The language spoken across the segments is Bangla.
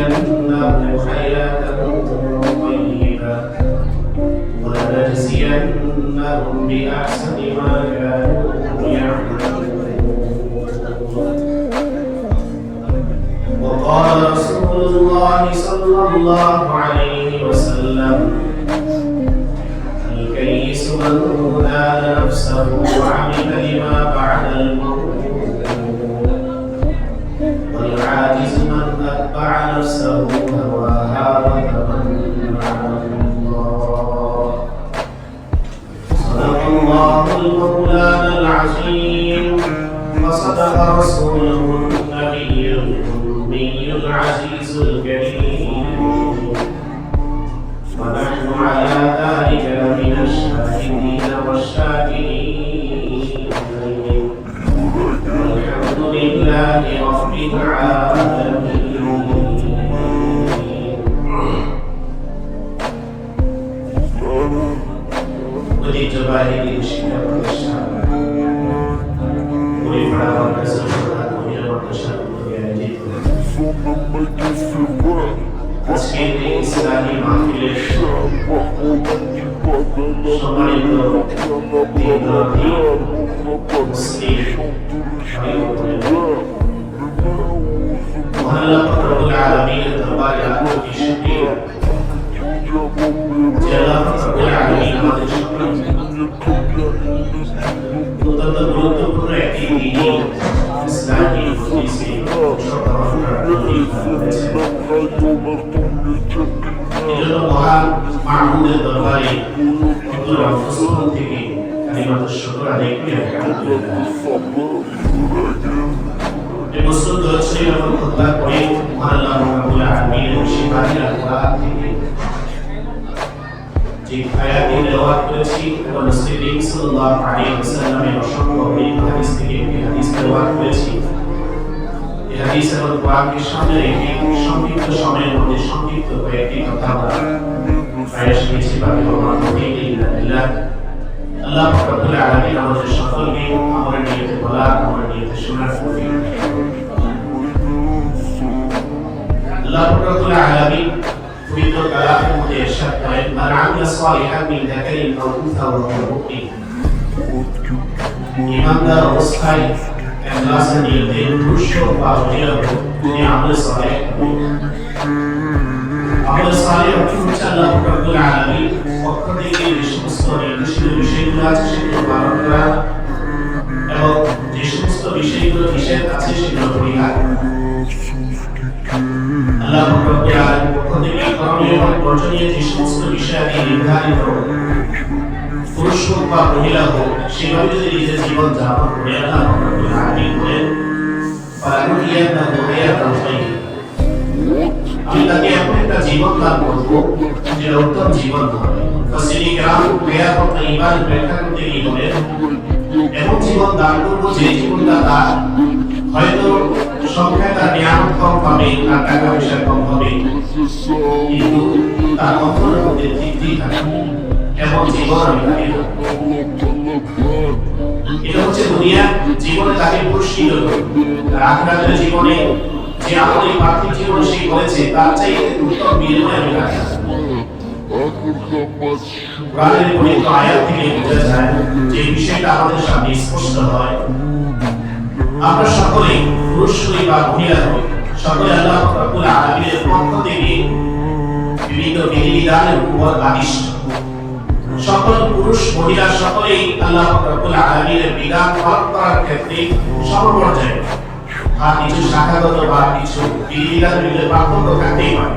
ولنحيينهم حياة طيبة ولنجزينهم بأحسن ما كانوا يعملون. وقال رسول الله صلى الله عليه وسلم: الكيس من دان نفسه وعمل لما بعد الموت، والعاجز من أتبع نفسه هواها وتمنى على الله. صدق الله المولانا العظيم وصدق رسوله النبي الأمي العزيز الكريم، ونحن على ذلك لمن الشاهدين والشاكرين، والحمد لله رب العالمين. ঐতিহ্যবাহী দিন শিক্ষা প্রতিষ্ঠান পরিপাড়া মাদ্রাসা মাদ্রাসা আজকের এই ইসলামী মাহফিলের সম্মানিত দিনদারী মুসলিম মহান আল্লাহ রব্বুল আলামিনের দরবারে লাখো শুকরিয়া যে আল্লাহ রব্বুল আলামিন আমাদের সকলকে অত্যন্ত গুরুত্বপূর্ণ একটি দিন ইসলামী মজলিসে অংশগ্রহণ করার তৌফিক দান করেছেন। এজন্য মহান মাহমুদের দরবারে অন্তর অন্তঃস্থল থেকে কালিমাতুশ শুকর আদায় করি আলহামদুলিল্লাহ। এই মুসলিম দরুদ শরীফ এবং খুতবা পড়ে মহান আল্লাহ রাব্বুল আলামিনের শিফায়ে আল-কুরআন থেকে যে আয়াতটি তেলাওয়াত করেছি এবং নবী করিম সাল্লাল্লাহু আলাইহি ওয়াসাল্লামের অসংখ্য হাদিস থেকে একটি হাদিস তেলাওয়াত করেছি। এই হাদিস এবং কোরআনকে সামনে রেখে সংক্ষিপ্ত সময়ের মধ্যে সংক্ষিপ্ত কয়েকটি কথা আমরা প্রয়াস করেছি বা আল্লাহ রাব্বুল আলামিন আমাদের সকলকে আমাদের নিয়তে বলা আমাদের নিয়তে শোনার তৌফিক দান করুন। আল্লাহ রাব্বুল আলামিন পবিত্র কালামের মধ্যে ইরশাদ করেন, মান আমিলা সালিহান মিন যাকারিন আও উনসা ওয়া হুয়া মুমিন। ঈমানদার অবস্থায় ইখলাসের নিয়তে পুরুষ হোক বা মহিলা হোক তিনি আমল সালেহ করবেন। আমল সালেহ হচ্ছে আল্লাহ রাব্বুল আলামিন পক্ষ থেকে যে সমস্ত নির্দিষ্ট বিষয়গুলো আছে সেগুলো পালন করা এবং যে সমস্ত বিষয়গুলো নিষেধ আছে সেগুলো পরিহার করা। আল্লাহ রাব্বুল আলামিন পক্ষ থেকে করণীয় এবং বর্জনীয় যে সমস্ত বিষয়াদি নির্ধারিত পুরুষ হোক বা মহিলা হোক সেভাবে যদি নিজের জীবন যাপন করে আল্লাহ রাব্বুল আলামিন বলেন, ফালানুহিয়ান্নাহু হায়াতান তাইয়্যিবা, আমি তাকে এমন একটা জীবন দান করবো যেটা উত্তম জীবন হবে। ফাসিলি কেরাম হায়াতান তাইয়্যিবার ব্যাখ্যা করতে গিয়ে বলেন, এমন জীবন দান করবো যে জীবনটা তার হয়তো সংখ্যায় তার নিয়ামত কম পাবে, তার টাকা পয়সা কম হবে, কিন্তু তার অন্তরের মধ্যে তৃপ্তি থাকবে। এমন জীবন আমি তাকে দেব। এটা হচ্ছে দুনিয়া জীবনে তাকে পুরস্কৃত করবে। আর আখিরাতের জীবনে যে আমল এই পার্থিব জীবনে সে করেছে তার চাইতে উত্তম বিনিময় আমি তাকে দেব। কোরআনের পবিত্র আয়াত থেকে বোঝা যায় যে বিষয়টা আমাদের সামনে স্পষ্ট হয়, আমরা সকলে পুরুষ হই বা মহিলা হই সকলে আল্লাহ রাব্বুল আলামিনের পক্ষ থেকে বিভিন্ন বিধিবিধানের উপর আদিষ্ট। সকল পুরুষ মহিলা সকলেই আল্লাহ রাব্বুল আলামিনের বিধান পালন করার ক্ষেত্রে সমপর্যায়ে, আর কিছু শাখাগত বা কিছু বিধিবিধানের ভিতরে পার্থক্য থাকতেই পারে,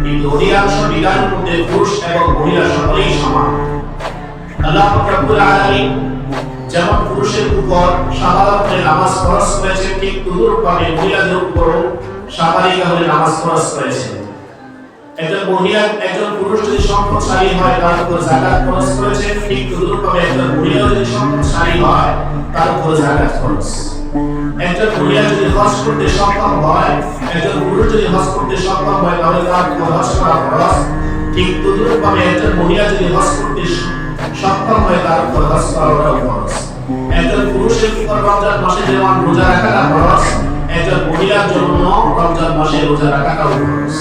কিন্তু অধিকাংশ বিধানের মধ্যে পুরুষ এবং মহিলা সকলেই সমান। আল্লাহ রাব্বুল আলামিন যেমন পুরুষের উপর সাধারণত নামাজ ফরজ করেছেন, ঠিক তদুরূপভাবে মহিলাদের উপরও সাধারণভাবে নামাজ ফরজ করেছেন। একজন মহিলা একজন পুরুষ যদি সম্পদশালী হয় তার উপর যাকাত ফরজ করেছেন, ঠিক তদুরূপভাবে একজন মহিলা যদি সম্পদশালী হয় তার উপর যাকাত ফরজ। একজন মহিলা যদি হজ করতে সক্ষম হয়, একজন পুরুষ যদি হজ করতে সক্ষম হয় তাহলে তার উপর হজ করা ফরজ। ঠিক তদুরূপভাবে একজন মহিলা যদি হজ করতে সক্ষম হয় তার উপর হজ করা ফরজ। একজন পুরুষের উপর রমজান মাসে যেমন রোজা রাখাটা ফরজ, একজন মহিলার জন্য রমজান মাসে রোজা রাখাটাও ফরজ।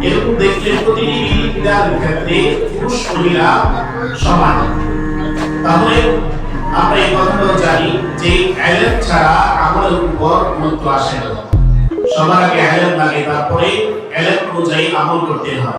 এরকম দেখলে প্রতিটি বিধার ক্ষেত্রে পুরুষ মহিলা সমান। তাহলে আমরা এই কথাটাও জানি যে ইলম ছাড়া আমলের উপর গুরুত্ব আসে না। সবার আগে ইলম লাগে, তারপরে ইলম অনুযায়ী আমল করতে হয়।